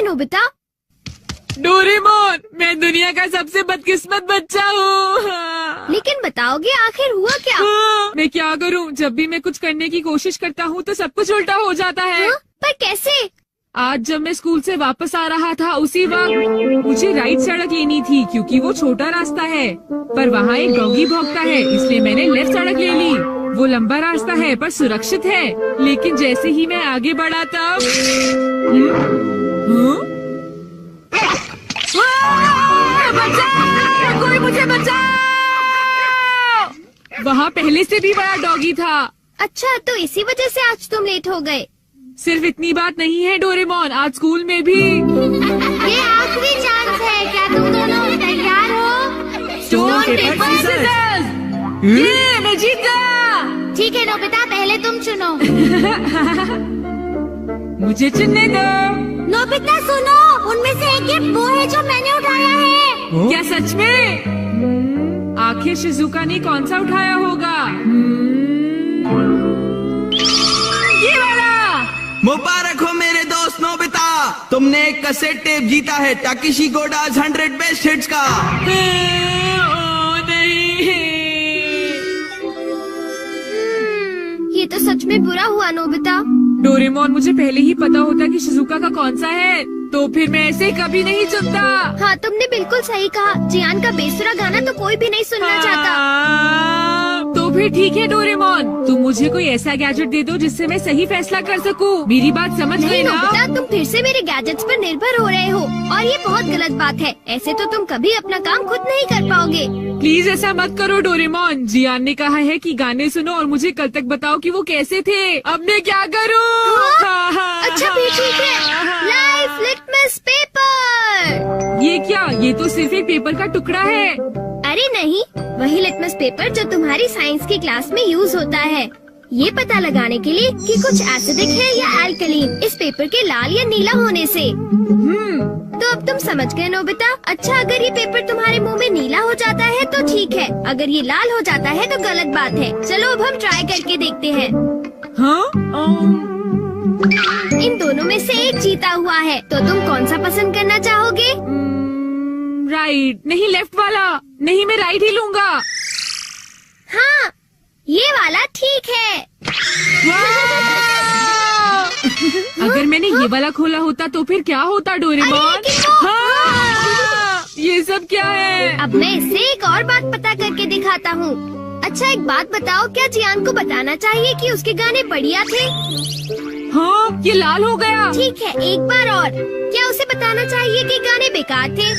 Nobita? Doraemon, मैं दुनिया का सबसे बदकिस्मत बच्चा हूँ। लेकिन बताओगे आखिर हुआ क्या? मैं क्या करूँ? जब भी मैं कुछ करने की कोशिश करता हूँ तो सब कुछ उल्टा हो जाता है। पर कैसे? आज जब मैं स्कूल से वापस आ रहा था उसी वक्त मुझे राइट सड़क लेनी थी क्योंकि वो छोटा रास्ता है, पर वहाँ एक डॉगी भौंकता है, इसलिए मैंने लेफ्ट सड़क ले ली। वो लंबा रास्ता है पर सुरक्षित है, लेकिन जैसे ही मैं आगे बढ़ा तब बचाओ! कोई मुझे बचाओ! वहाँ पहले से भी बड़ा डॉगी था। अच्छा, तो इसी वजह से आज तुम लेट हो गए। सिर्फ इतनी बात नहीं है डोरेमोन, आज स्कूल में भी। ये आखिरी चांस है, क्या तुम दोनों तैयार हो? Stone paper scissors. ये मैं जीत गया। ठीक है नोबिता, पहले तुम चुनो। मुझे चुनने दो। नोबिता सुनो, उनमें से एक गिफ्ट वो है जो मैंने उठाया है। क्या सच में? आखिर शिजुका ने कौन सा उठाया होगा? ये वाला। मुबारक हो मेरे दोस्त नोबिता, तुमने एक कैसेट टेप जीता है ताकेशी गोडाज 100 बेस्ट हिट्स का। ओ नहीं। ये तो सच में बुरा हुआ नोबिता। डोरेमोन, मुझे पहले ही पता होता कि शिजुका का कौन सा है तो फिर मैं ऐसे कभी नहीं चुनता। हाँ, तुमने बिल्कुल सही कहा। जियान का बेसुरा गाना तो कोई भी नहीं सुनना चाहता। तो फिर ठीक है डोरेमोन, तुम मुझे कोई ऐसा गैजेट दे दो जिससे मैं सही फैसला कर सकूं। मेरी बात समझ गए नहीं ना? नोबिता, तुम फिर से मेरे गैजेट्स पर निर्भर हो रहे हो और ये बहुत गलत बात है। ऐसे तो तुम कभी अपना काम खुद नहीं कर पाओगे। प्लीज ऐसा मत करो डोरेमोन। जियान ने कहा है कि गाने सुनो और मुझे कल तक बताओ कि वो कैसे थे। अब मैं क्या करूं? अच्छा भी ठीक है। Life litmus paper. ये क्या? ये तो सिर्फ एक पेपर का टुकड़ा है। अरे नहीं, वही लिटमस पेपर जो तुम्हारी साइंस की क्लास में यूज होता है, ये पता लगाने के लिए कि कुछ एसिडिक है या एल्कलीन इस पेपर के लाल या नीला होने से। तो अब तुम समझ गए नोबिता। अच्छा, अगर ये पेपर तुम्हारे मुंह में नीला हो जाता है तो ठीक है, अगर ये लाल हो जाता है तो गलत बात है। चलो अब हम ट्राई करके देखते हैं। हाँ? इन दोनों में से एक जीता हुआ है, तो तुम कौन सा पसंद करना चाहोगे? राइट। नहीं, लेफ्ट वाला। नहीं, मैं राइट ही लूंगा। हाँ, ये वाला ठीक है। अगर मैंने ये वाला खोला होता तो फिर क्या होता डोरेमोन? हाँ! ये सब क्या है? अब मैं इससे एक और बात पता करके दिखाता हूँ। अच्छा, एक बात बताओ, क्या जियान को बताना चाहिए कि उसके गाने बढ़िया थे? हाँ, ये लाल हो गया। ठीक है, एक बार और, क्या उसे बताना चाहिए कि गाने बेकार थे?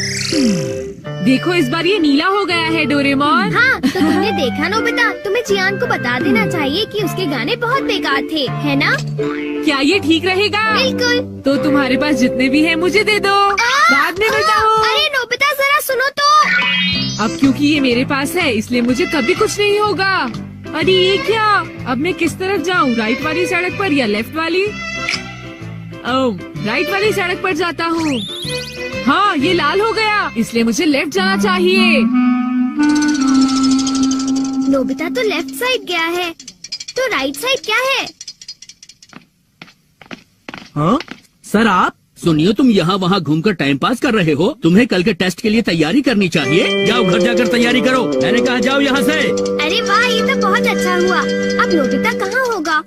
देखो, इस बार ये नीला हो गया है डोरेमोन। हाँ, तो तुमने देखा नोबिता, तुम्हें जियान को बता देना चाहिए कि उसके गाने बहुत बेकार थे, है ना? क्या ये ठीक रहेगा? बिल्कुल। तो तुम्हारे पास जितने भी हैं मुझे दे दो, बाद में बताओ। अरे नोबिता, जरा सुनो तो। अब क्योंकि ये मेरे पास है इसलिए मुझे कभी कुछ नहीं होगा। अरे ये क्या? अब मैं किस तरफ जाऊँ, राइट वाली सड़क पर या लेफ्ट वाली? ओह, राइट वाली सड़क पर जाता हूँ। हाँ, ये लाल हो गया, इसलिए मुझे लेफ्ट जाना चाहिए। नोबिता तो लेफ्ट साइड गया है, तो राइट साइड क्या है? हाँ सर, आप सुनिए, तुम यहाँ वहाँ घूमकर टाइम पास कर रहे हो। तुम्हें कल के टेस्ट के लिए तैयारी करनी चाहिए। जाओ घर जाकर तैयारी करो। मैंने कहा जाओ यहाँ से। अरे वाह, ये तो बहुत अच्छा हुआ। अब नोबिता कहाँ होगा?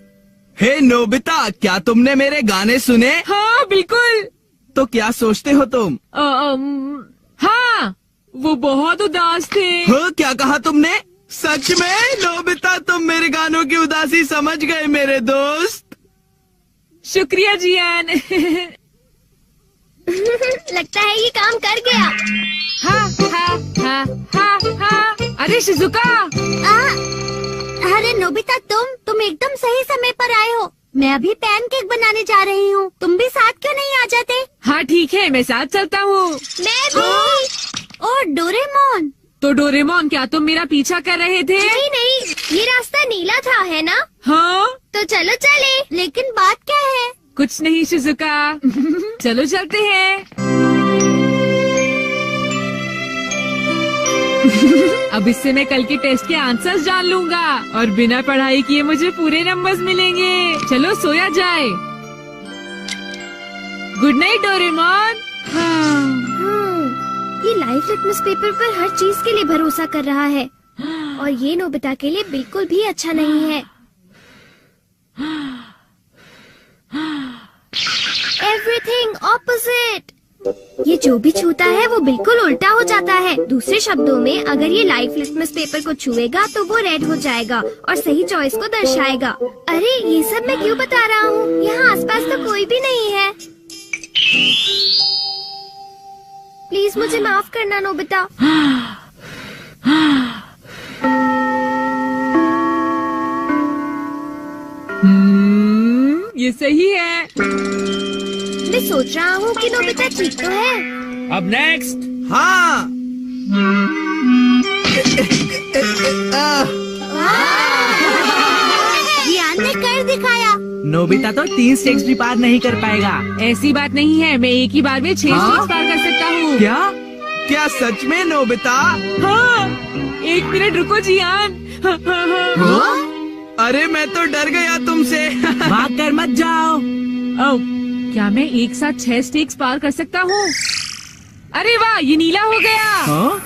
हे नोबिता, क्या तुमने मेरे गाने सुने? हाँ बिल्कुल। तो क्या सोचते हो तुम? हाँ, वो बहुत उदास थे। हाँ, क्या कहा तुमने? सच में नोबिता, तुम मेरे गानों की उदासी समझ गए मेरे दोस्त। शुक्रिया जियान। लगता है ये काम कर गया। हाँ हाँ हाँ हाँ हाँ। अरे शिजुका। अरे नोबिता, तुम एकदम सही समय पर आए हो। मैं अभी पैनकेक बनाने जा रही हूँ, तुम भी साथ क्यों नहीं आ जाते? हाँ ठीक है, मैं साथ चलता हूँ। मैं भी। और डोरेमोन। तो डोरेमोन, क्या तुम मेरा पीछा कर रहे थे? नहीं, ये रास्ता नीला था, है ना? हाँ। तो चलो चले। लेकिन बात क्या है? कुछ नहीं शिजुका। चलो चलते हैं। अब इससे मैं कल के टेस्ट के आंसर्स जान लूंगा और बिना पढ़ाई किए मुझे पूरे नंबर्स मिलेंगे। चलो सोया जाए। Good night Doraemon. हाँ। ये लाइफ लिटमस पेपर पर हर चीज के लिए भरोसा कर रहा है और ये नोबिता के लिए बिल्कुल भी अच्छा नहीं है। Everything opposite. ये जो भी छूता है वो बिल्कुल उल्टा हो जाता है। दूसरे शब्दों में अगर ये लाइफ लिटमस पेपर को छुएगा तो वो रेड हो जाएगा और सही चॉइस को दर्शाएगा। अरे ये सब मैं क्यों बता रहा हूँ? यहाँ आसपास तो कोई भी नहीं है। प्लीज मुझे माफ करना नोबिता। ये सही है। मैं सोच रहा हूँ कि नोबिता ठीक तो है। अब नेक्स्ट। हाँ। जियान ने कर दिखाया। नोबिता तो 3 स्टेक्स भी पार नहीं कर पाएगा। ऐसी बात नहीं है, मैं एक ही बार में 6 हाँ? स्टेक्स पार कर सकता हूँ। क्या? क्या सच में नोबिता? हाँ, 1 मिनट रुको जियान। अरे मैं तो डर गया तुमसे। भाग कर मत जाओ। ओह, क्या मैं एक साथ 6 स्टेक्स पार कर सकता हूँ? अरे वाह, ये नीला हो गया। हाँ?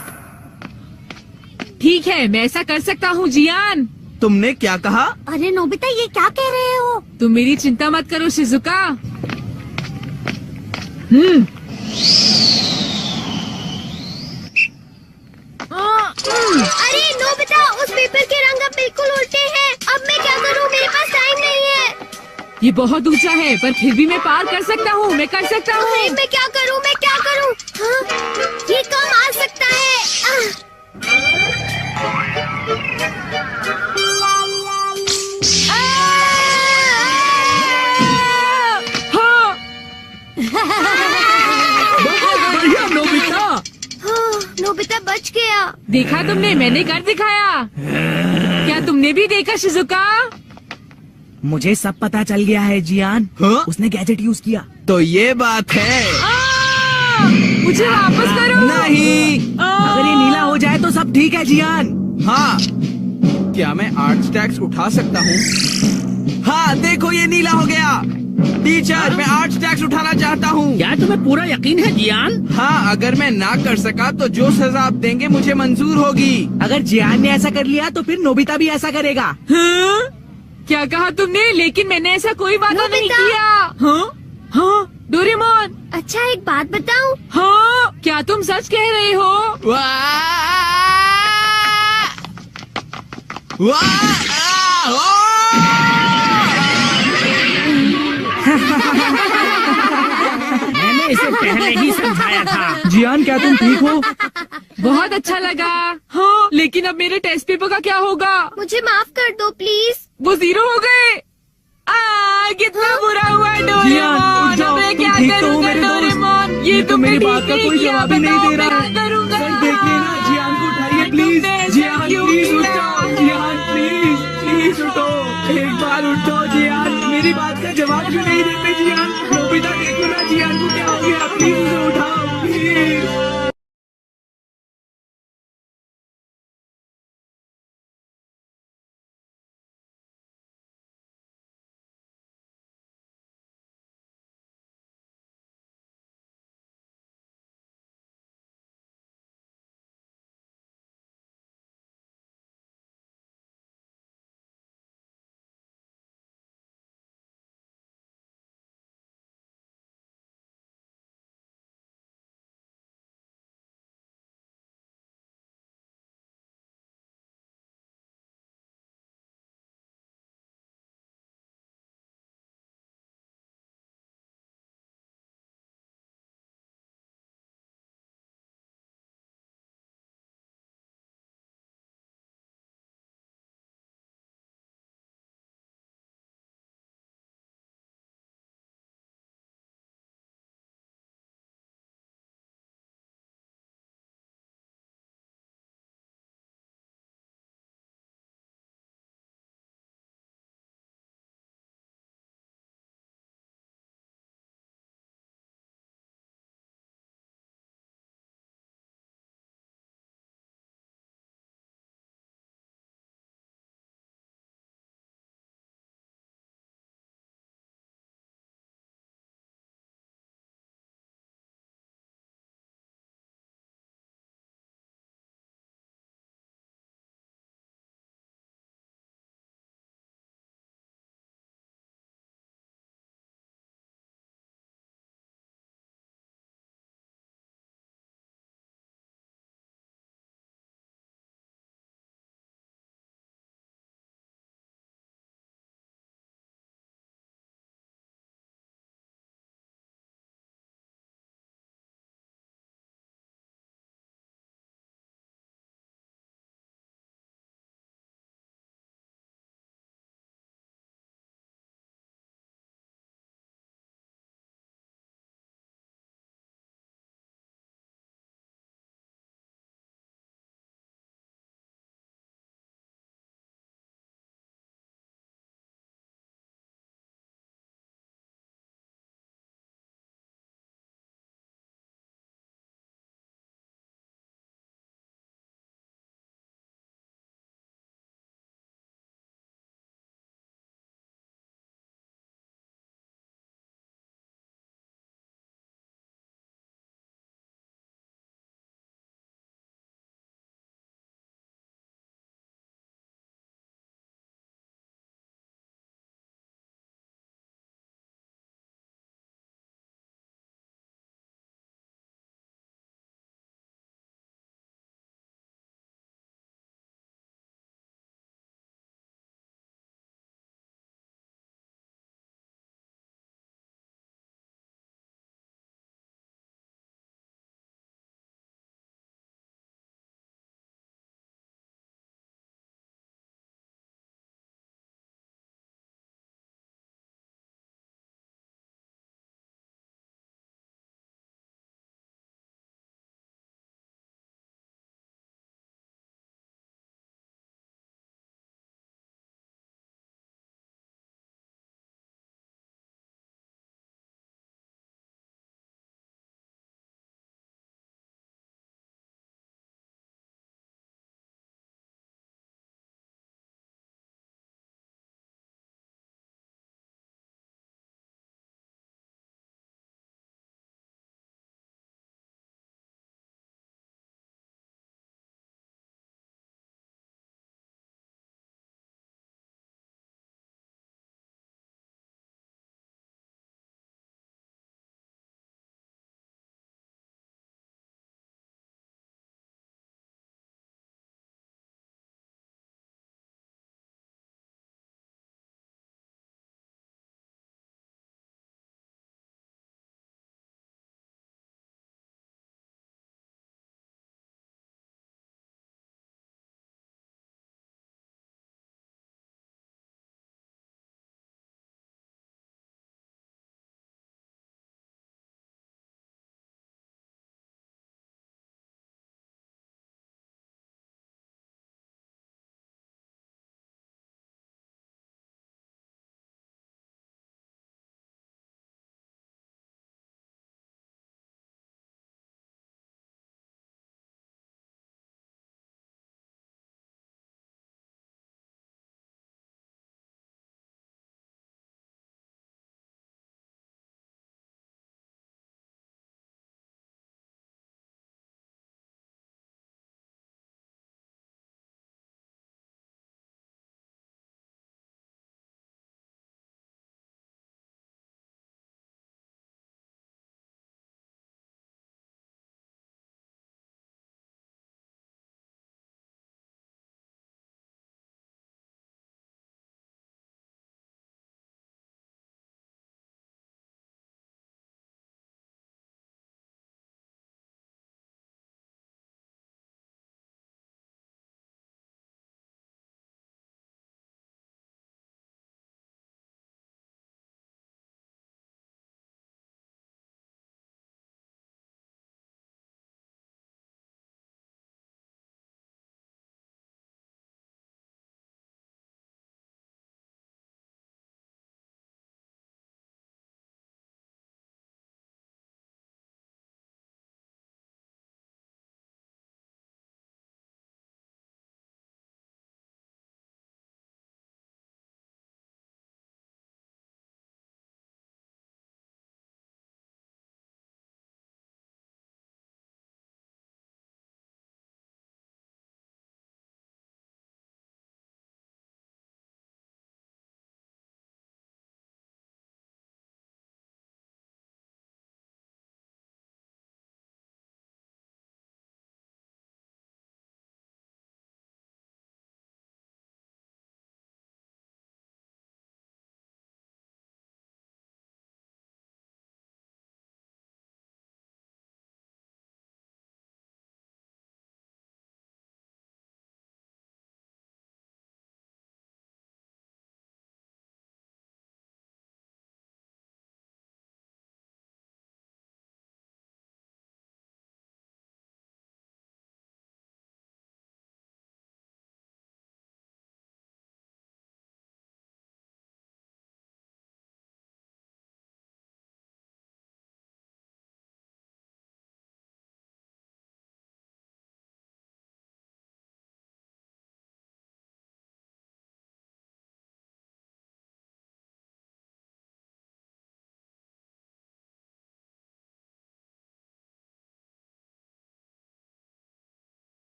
ठीक है, मैं ऐसा कर सकता हूँ जियान। तुमने क्या कहा? अरे नोबिता ये क्या कह रहे हो? तुम मेरी चिंता मत करो शिजुका। अरे नोबिता उस पेपर के रंग अब बिल्कुल उल्टे हैं। अब मैं क्या करूँ? मेरे पास टाइम नहीं है। ये बहुत ऊंचा है पर फिर भी मैं पार कर सकता हूँ। मैं कर सकता अरे हूँ। मैं क्या करूँ? मैं क्या करूँ? हाँ, ये कम आ सकता है। हाँ, बहुत बढ़िया नोबिता। हाँ, नोबिता बच गया। देखा तुमने, मैंने कर दिखाया। क्या तुमने भी देखा शिजुका? मुझे सब पता चल गया है जियान। हाँ? उसने गैजेट यूज किया। तो ये बात है। मुझे वापस करो। नहीं। अगर ये नीला हो जाए तो सब ठीक है जियान। हाँ। क्या मैं 8 स्टैक्स उठा सकता हूँ? हाँ देखो ये नीला हो गया। टीचर मैं 8 स्टैक्स उठाना चाहता हूँ। क्या तुम्हें पूरा यकीन है जियान? हाँ अगर मैं ना कर सका तो जो सजा आप देंगे मुझे मंजूर होगी। अगर जियान ने ऐसा कर लिया तो फिर नोबिता भी ऐसा करेगा। हाँ? क्या कहा तुमने? लेकिन मैंने ऐसा कोई वादा नहीं नोबिता। किया। हाँ? हाँ? डोरेमोन। अच्छा एक बात बताऊं? हाँ? क्या तुम सच कह रहे हो? वाह! वाह! ओह! मैंने इसे पहले ही समझाया था। जियान क्या तुम ठीक हो? बहुत अच्छा लगा। हाँ, लेकिन अब मेरे टेस्ट पेपर का क्या होगा? मुझे माफ कर दो प्लीज। वो 0 हो गए। कितना बुरा हुआ जियान, डोरेमोन। उठ जाओ, अब मैं तुम क्या ठीक तो हो करूँगा मेरे दोस्त? डोरेमोन? ये तो मेरी बात का कोई किया, जवाब ही नहीं बताओ दे रहा मैं है। क्या करूँगा? सर देखिए ना, जियान को उठाइए प्लीज। तुमने ऐसा जियान क्यों प्लीज उठ किया? जाओ। जियान प्लीज प्लीज उठो। एक बार उठ जाओ जियान। मेरी बात का जवाब क्यों नहीं देते जियान? नोबिता देखो ना जियान को क्या हो गया। प्लीज उसे उठाओ प्लीज।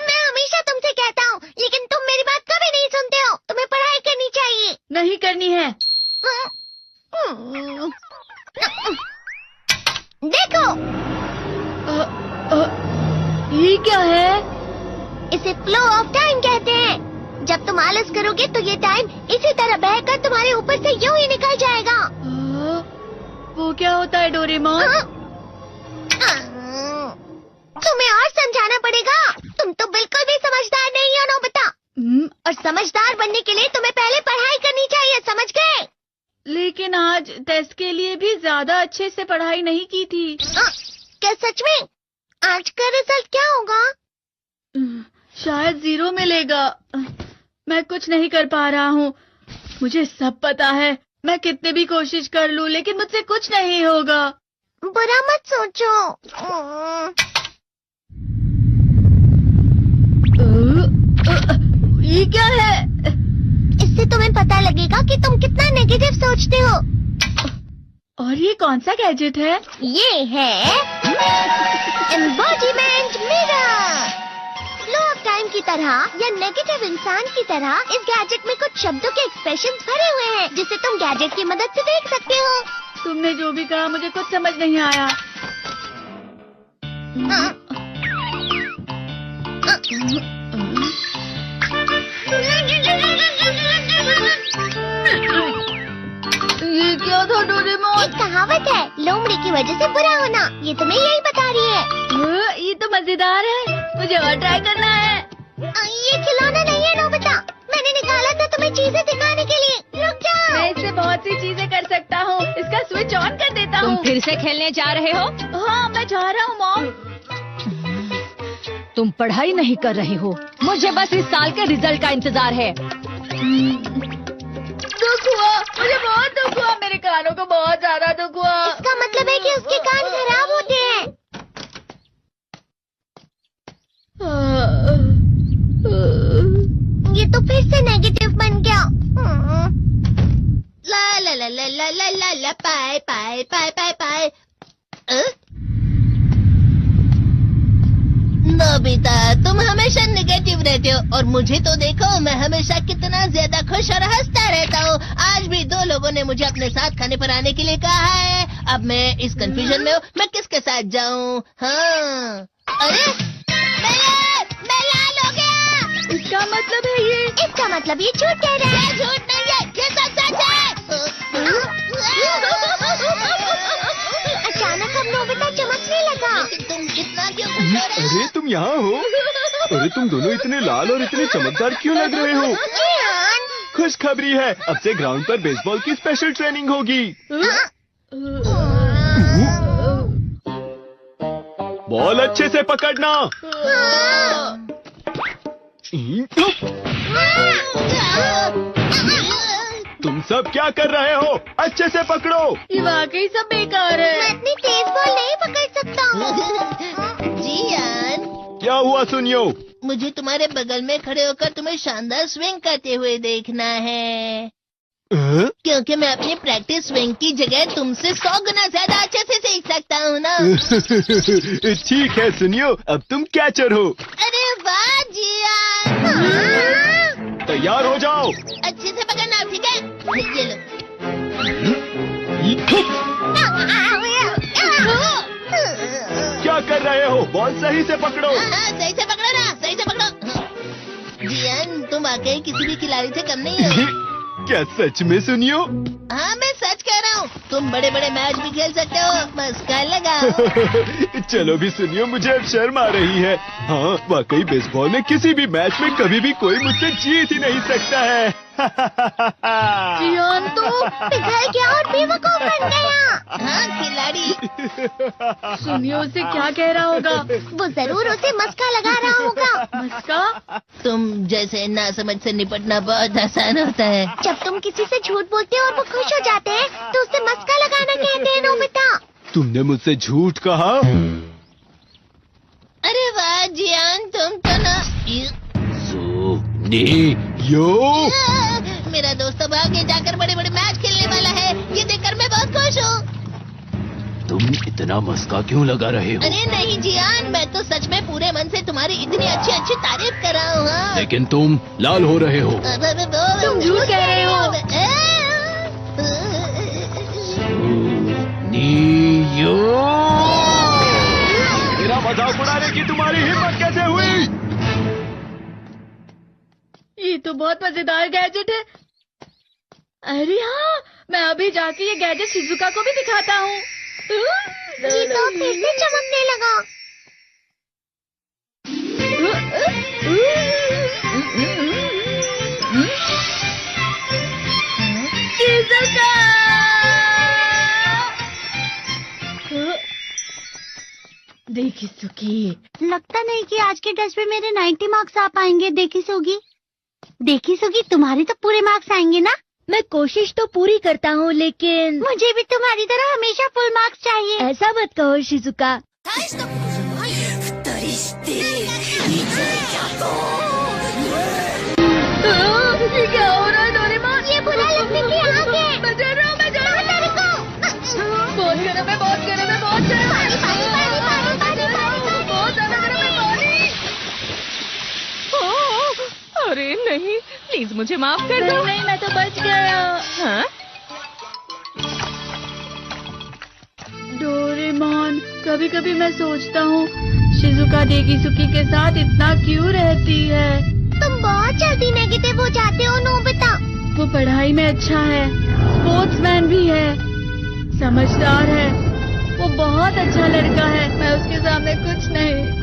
मैं हमेशा तुमसे कहता हूँ, लेकिन तुम मेरी बात कभी नहीं सुनते हो। तुम्हें पढ़ाई करनी चाहिए। नहीं करनी है। देखो, ये क्या है? इसे फ्लो ऑफ टाइम कहते हैं। जब तुम आलस करोगे तो ये टाइम इसी तरह बहकर तुम्हारे ऊपर से यूं ही निकल जाएगा। वो क्या होता है डोरेमोन? तुम्हें और समझाना पड़ेगा। तुम तो बिल्कुल भी समझदार नहीं हो नोबिता। और समझदार बनने के लिए तुम्हें पहले पढ़ाई करनी चाहिए, समझ गए? लेकिन आज टेस्ट के लिए भी ज्यादा अच्छे से पढ़ाई नहीं की थी। क्या सच में? आज का रिजल्ट क्या होगा? शायद 0 मिलेगा। मैं कुछ नहीं कर पा रहा हूँ। मुझे सब पता है। मैं कितने भी कोशिश कर लूँ, लेकिन मुझसे कुछ नहीं होगा। बुरा मत सोचो। ये क्या है? इससे तुम्हें पता लगेगा कि तुम कितना नेगेटिव सोचते हो। और ये कौन सा गैजेट है? ये है embodiment mirror. Flow of time की तरह या नेगेटिव इंसान की तरह इस गैजेट में कुछ शब्दों के एक्सप्रेशंस भरे हुए हैं, जिसे तुम गैजेट की मदद से देख सकते हो। तुमने जो भी कहा मुझे कुछ समझ नहीं आया। ये क्या था डोरेमोन? एक कहावत है, लोमड़ी की वजह से बुरा होना। ये तुम्हें यही बता रही है। ये तो मजेदार है। मुझे और ट्राई करना है। ये खिलौना नहीं है नोबिता। मैंने निकाला था तुम्हें चीजें दिखाने के लिए। रुक जाओ। मैं इससे बहुत सी चीजें कर सकता हूँ। इसका स्विच ऑन कर देता हूँ। तुम फिर से खेलने जा रहे हो? हाँ, मैं जा रहा हूँ मॉम। तुम पढ़ाई नहीं कर रहे हो। मुझे बस इस साल के रिजल्ट का इंतजार है। दुख हुआ, मुझे बहुत दुख हुआ। मेरे कानों को बहुत ज्यादा दुख हुआ। इसका मतलब है कि उसके कान खराब होते हैं। ये तो फिर से नेगेटिव बन गया। ला ला ला ला ला ला ला ला पाए पाए पाए पाए पाए। नोबिता, तुम हमेशा नेगेटिव रहते हो और मुझे तो देखो, मैं हमेशा कितना ज्यादा खुश और हंसता रहता हूँ। आज भी 2 लोगों ने मुझे अपने साथ खाने पर आने के लिए कहा है। अब मैं इस कंफ्यूजन में हूँ, मैं किसके साथ जाऊँ? हाँ, अरे मैं लाल हो गया। इसका मतलब है ये? इसका मतलब ये झूठ कह रहा है। झूठ नहीं है, ये सब सच है। अचानक अब नोबिता चमकने लगा। तुम कितना क्यों खुश हो रहे हो? अरे तुम यहाँ हो? अरे तुम दोनों इतने लाल और इतने चमकदार क्यों लग रहे हो? जियान। खुशखबरी है, अब से ग्राउंड पर बेसबॉल की स्पेशल ट्रेनिंग होगी। बॉल अच्छे से पकड़ना। तुम सब क्या कर रहे हो? अच्छे से पकड़ो। ये वाकई सब बेकार है। मैं इतनी तेज बॉल नहीं पकड़ सकता हूँ। जियान, क्या हुआ सुनियो? मुझे तुम्हारे बगल में खड़े होकर तुम्हें शानदार स्विंग करते हुए देखना है, क्योंकि मैं अपनी प्रैक्टिस स्विंग की जगह तुमसे 100 गुना ज्यादा अच्छे से सीख सकता हूँ ना। ठीक है सुनियो, अब तुम कैचर हो। अरे वाह जियान। तैयार हो जाओ। अच्छे से पकड़ना, ठीक है? ये लो। क्या कर रहे हो? बॉल सही से पकड़ो। सही से पकड़ो ना, सही से पकड़ो। जियान, तुम वाकई किसी भी खिलाड़ी से कम नहीं हो। क्या सच में सुनियो? हाँ, मैं सच कह रहा हूँ। तुम बड़े बड़े मैच भी खेल सकते हो, बस कर लगाओ। चलो भी सुनियो, मुझे अब शर्म आ रही है। हाँ, वाकई बेसबॉल में किसी भी मैच में कभी भी कोई मुझसे जीत ही नहीं सकता है। जियान तो पिघल गया और बेवकूफ बन गया। हाँ, खिलाड़ी। सुनियो उसे क्या कह रहा होगा? वो जरूर उसे मस्का लगा रहा होगा। मस्का? तुम जैसे नासमझ से निपटना बहुत आसान होता है। जब तुम किसी से झूठ बोलते हो और वो खुश हो जाते हैं, तो उसे मस्का लगाना कहते हैं नोबिता। तुमने मुझसे झूठ कहा? अरे वाह जियान, तुम तो ना। यो, मेरा दोस्त अब आगे जाकर बड़े बड़े मैच खेलने वाला है। ये देखकर मैं बहुत खुश हूँ। तुम इतना मस्का क्यों लगा रहे हो? अरे नहीं जियान, मैं तो सच में पूरे मन से तुम्हारी इतनी अच्छी अच्छी तारीफ कर रहा हूँ। हाँ। लेकिन तुम लाल हो रहे हो। तुम झूठ कह रहे हो। नीयो, मेरा मजाक उड़ाने की तुम्हारी हिम्मत कैसे हुई? ये तो बहुत मजेदार गैजेट है। अरे हाँ, मैं अभी जाके ये गैजेट शिजुका को भी दिखाता हूँ। जी तो फिर से चमकने लगा। शिजुका! देखी सुकी, लगता नहीं कि आज के टेस्ट में मेरे 90 मार्क्स आ पाएंगे। देखी सोगी तुम्हारे तो पूरे मार्क्स आएंगे ना? मैं कोशिश तो पूरी करता हूँ, लेकिन मुझे भी तुम्हारी तरह हमेशा फुल मार्क्स चाहिए। ऐसा मत कहो शिजुका। ये क्या हो रहा है डोरेमोन? ये बुरा लगने की आग है। मैं डर रहा हूँ, मैं डर रहा हूँ। बहुत गर्म है, बहुत गर्म है, बहुत गर्म है। बहुत ज्यादा गर्म है पानी। अरे नहीं, प्लीज मुझे माफ कर दो। नहीं, मैं तो बच गया। हाँ? डोरेमोन, कभी कभी मैं सोचता हूँ शिजुका देगीसुकी के साथ इतना क्यों रहती है। तुम बहुत जल्दी नेगेटिव हो जाते हो नोबिता। वो पढ़ाई में अच्छा है, स्पोर्ट्समैन भी है, समझदार है। वो बहुत अच्छा लड़का है। मैं उसके सामने कुछ नहीं।